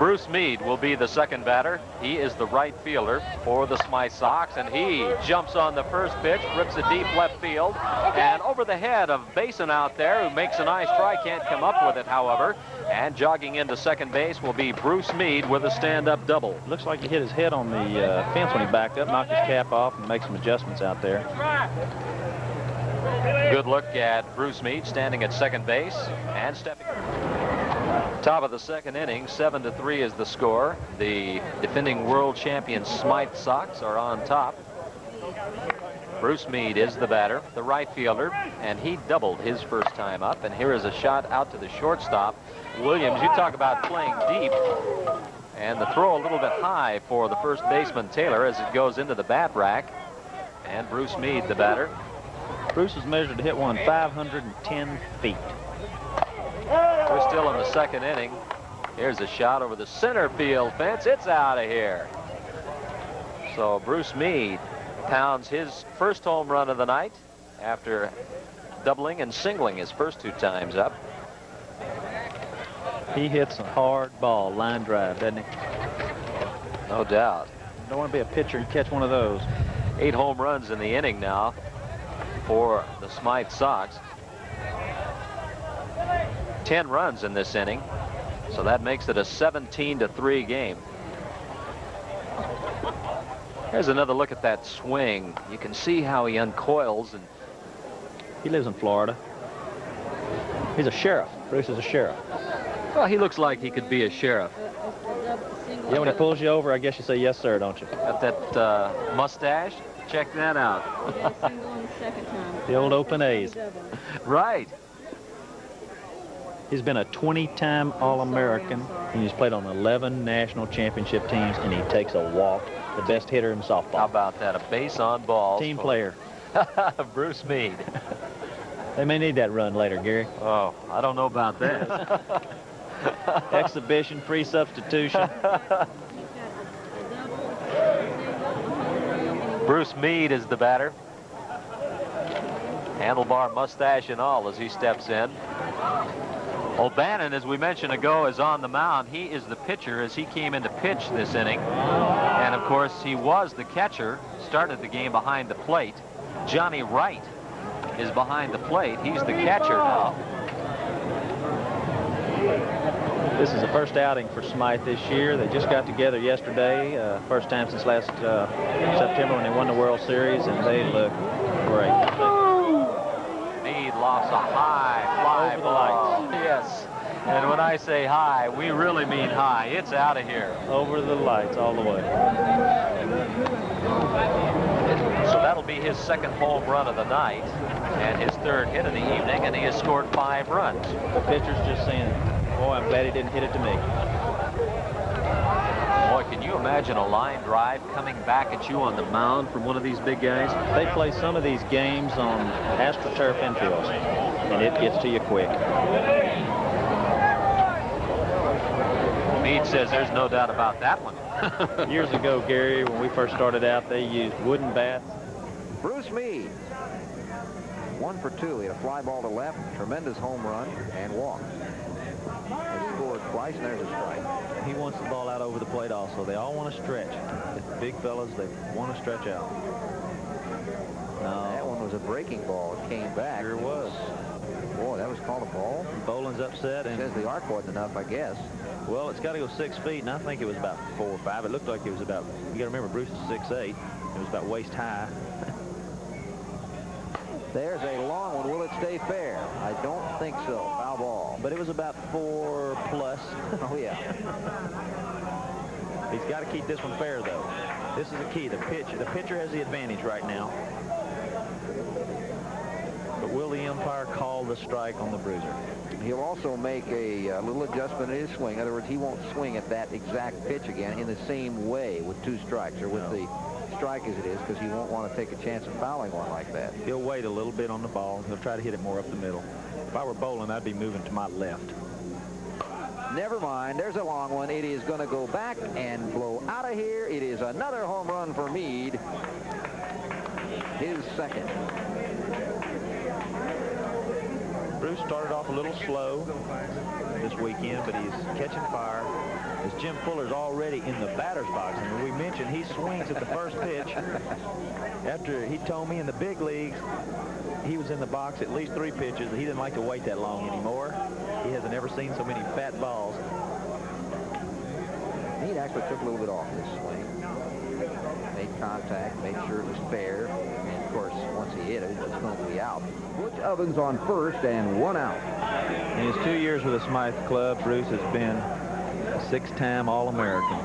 Bruce Meade will be the second batter. He is the right fielder for the Smythe Sox, and he jumps on the first pitch, rips it deep left field, and over the head of Basin out there, who makes a nice try, can't come up with it, however. And jogging into second base will be Bruce Meade with a stand-up double. Looks like he hit his head on the fence when he backed up, knocked his cap off, and makes some adjustments out there. Good look at Bruce Meade standing at second base and stepping. Top of the second inning, 7-3 is the score. The defending world champion Smythe Sox are on top. Bruce Meade is the batter, the right fielder, and he doubled his first time up. And here is a shot out to the shortstop. Williams, you talk about playing deep. And the throw a little bit high for the first baseman Taylor as it goes into the bat rack. And Bruce Meade, the batter. Bruce is measured to hit one 510 feet. We're still in the second inning. Here's a shot over the center field fence. It's out of here. So Bruce Meade pounds his first home run of the night after doubling and singling his first two times up. He hits a hard ball, line drive, doesn't he? No doubt. Don't want to be a pitcher and catch one of those. 8 home runs in the inning now for the Smythe Sox. 10 runs in this inning, so that makes it a 17-3 game. Here's another look at that swing. You can see how he uncoils, and he lives in Florida. He's a sheriff. Bruce is a sheriff. Well, he looks like he could be a sheriff. Yeah, when he pulls you over, I guess you say yes, sir, don't you? Got that mustache? Check that out. The old open A's. Right. He's been a 20-time All-American, and he's played on 11 national championship teams, and he takes a walk. The best hitter in softball. How about that? A base on balls. Team player. Bruce Meade. They may need that run later, Gary. Oh, I don't know about that. Exhibition, free substitution. Bruce Meade is the batter. Handlebar mustache and all as he steps in. O'Bannon, as we mentioned ago, is on the mound. He is the pitcher as he came in to pitch this inning. And, of course, he was the catcher, started the game behind the plate. Johnny Wright is behind the plate. He's the catcher now. This is the first outing for Smythe this year. They just got together yesterday, first time since last September when they won the World Series, and they look great. Meade lofts a high fly over the ball. lights. Yes, and when I say high, we really mean high. It's out of here. Over the lights all the way. So that'll be his second home run of the night and his third hit of the evening, and he has scored 5 runs. The pitcher's just saying, boy, I'm glad he didn't hit it to me. Boy, can you imagine a line drive coming back at you on the mound from one of these big guys? They play some of these games on AstroTurf infields, and it gets to you quick. Meade says there's no doubt about that one. Years ago, Gary, when we first started out, they used wooden bats. Bruce Meade, 1 for 2. He had a fly ball to left, tremendous home run, and walk. He scored twice, and there's a strike. He wants the ball out over the plate also. They all want to stretch. The big fellas, they want to stretch out. No. That one was a breaking ball. It came back. Sure was. Boy, that was called a ball. Boland's upset. It says the arc wasn't enough, I guess. Well, it's got to go 6 feet, and I think it was about 4 or 5. It looked like it was about, you got to remember, Bruce is 6'8". It was about waist high. There's a long one. Will it stay fair? I don't think so. Foul ball. But it was about 4 plus. Oh, yeah. He's got to keep this one fair, though. This is the key. The pitcher has the advantage right now. But will the umpire call the strike on the bruiser? He'll also make a little adjustment in his swing. In other words, he won't swing at that exact pitch again in the same way with 2 strikes or with the strike as it is, because he won't want to take a chance of fouling one like that. He'll wait a little bit on the ball. He'll try to hit it more up the middle. If I were Boland, I'd be moving to my left. Never mind. There's a long one. It is going to go back and blow out of here. It is another home run for Meade. His second. Bruce started off a little slow this weekend, but he's catching fire. As Jim Fuller's already in the batter's box. And we mentioned he swings at the first pitch. After he told me in the big leagues, he was in the box at least 3 pitches. He didn't like to wait that long anymore. He hasn't ever seen so many fat balls. He actually took a little bit off this swing. Made contact, made sure it was fair. And, of course, once he hit it, it was going to be out. Butch Ovens on first and 1 out. In his 2 years with the Smythe Club, Bruce has been a 6-time All-American.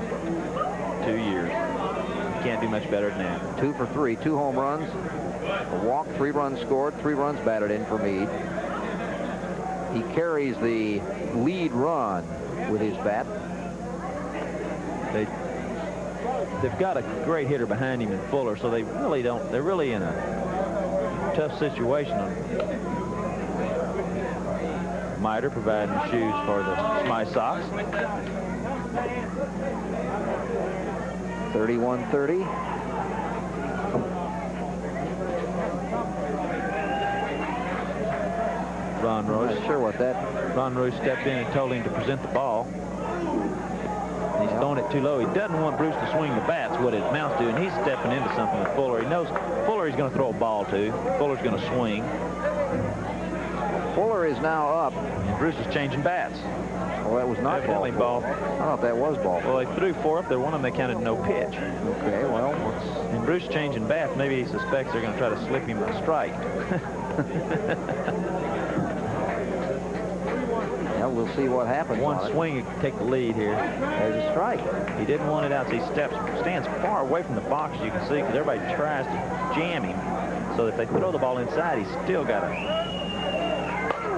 2 years. You can't do much better than that. 2 for 3, 2 home runs, a walk, 3 runs scored, 3 runs batted in for Meade. He carries the lead run with his bat. They've got a great hitter behind him in Fuller, so they really don't. They're really in a tough situation. Meade providing the shoes for the Smythe Sox. 31-30. Ron Royce. Not sure what that. Ron Royce stepped in and told him to present the ball. He's throwing it too low. He doesn't want Bruce to swing the bats, what it amounts to, and he's stepping into something with Fuller. He knows Fuller he's going to throw a ball to. Fuller's going to swing. Fuller is now up. And Bruce is changing bats. Well, that was not Evidently ball. I thought that was ball. Well, they threw 4 up there. One of them they counted no pitch. Okay, well. And Bruce changing bats. Maybe he suspects they're going to try to slip him a strike. Yeah, we'll see what happens. One swing, he could take the lead here. There's a strike. He didn't want it out, so he stands far away from the box, as you can see, because everybody tries to jam him. So if they throw the ball inside, he's still got it.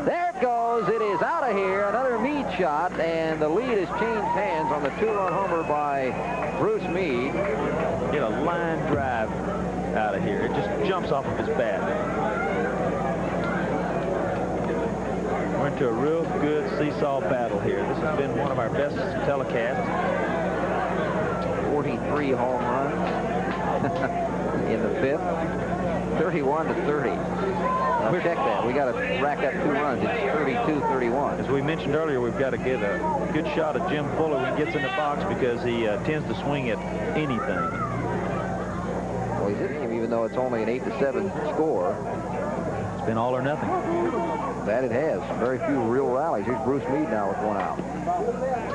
There it goes. It is out of here. Another Meade shot, and the lead has changed hands on the 2-run homer by Bruce Meade. Get a line drive out of here. It just jumps off of his bat. We're into a real good seesaw battle here. This has been one of our best telecasts. 43 home runs in the 5th. 31-30. Now check that. We got to rack up 2 runs. It's 32-31. As we mentioned earlier, we've got to get a good shot of Jim Fuller when he gets in the box because he tends to swing at anything. Well, he's hitting him even though it's only an 8-7 score. It's been all or nothing. That it has. Very few real rallies. Here's Bruce Meade now with 1 out.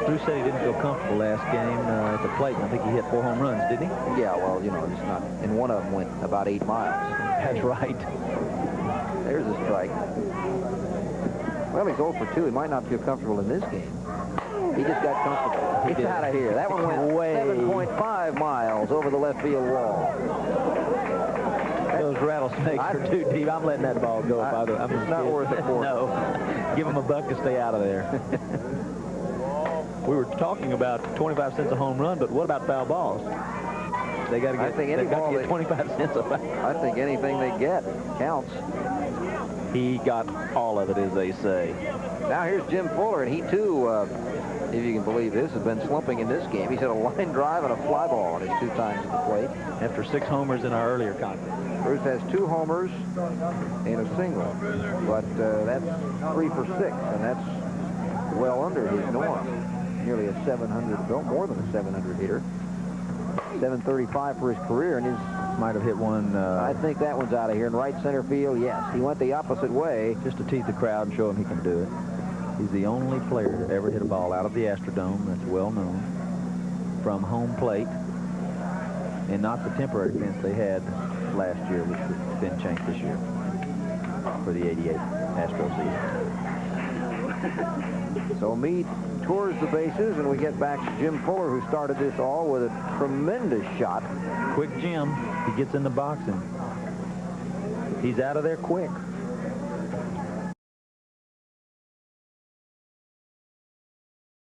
Bruce said he didn't feel comfortable last game at the plate. And I think he hit 4 home runs, didn't he? Yeah, well, you know, it's not. And one of them went about 8 miles. That's right. There's a strike. Well, he's 0 for 2. He might not feel comfortable in this game. He just got comfortable. It's out of here. That one went 7.5 miles over the left field wall. Those rattlesnakes are too deep. I'm letting that ball go. It's not worth it for No. Give him a buck to stay out of there. We were talking about 25 cents a home run, but what about foul balls? They got to get, they've got to get 25 cents a foul. I think anything they get counts. He got all of it, as they say. Now here's Jim Fuller, and he too, if you can believe this, has been slumping in this game. He's hit a line drive and a fly ball on his 2 times at the plate. After 6 homers in our earlier contest. Bruce has 2 homers and a single, but that's 3 for 6, and that's well under his norm. Nearly a 700, more than a 700 hitter. 735 for his career, and his might have hit one. I think that one's out of here in right center field. Yes, he went the opposite way. Just to tease the crowd and show him he can do it. He's the only player to ever hit a ball out of the Astrodome. That's well known. From home plate, and not the temporary fence they had last year, which has been changed this year for the '88 Astro season. So Meade tours the bases, and we get back to Jim Fuller, who started this all with a tremendous shot. Quick Jim, he gets in the box and he's out of there quick.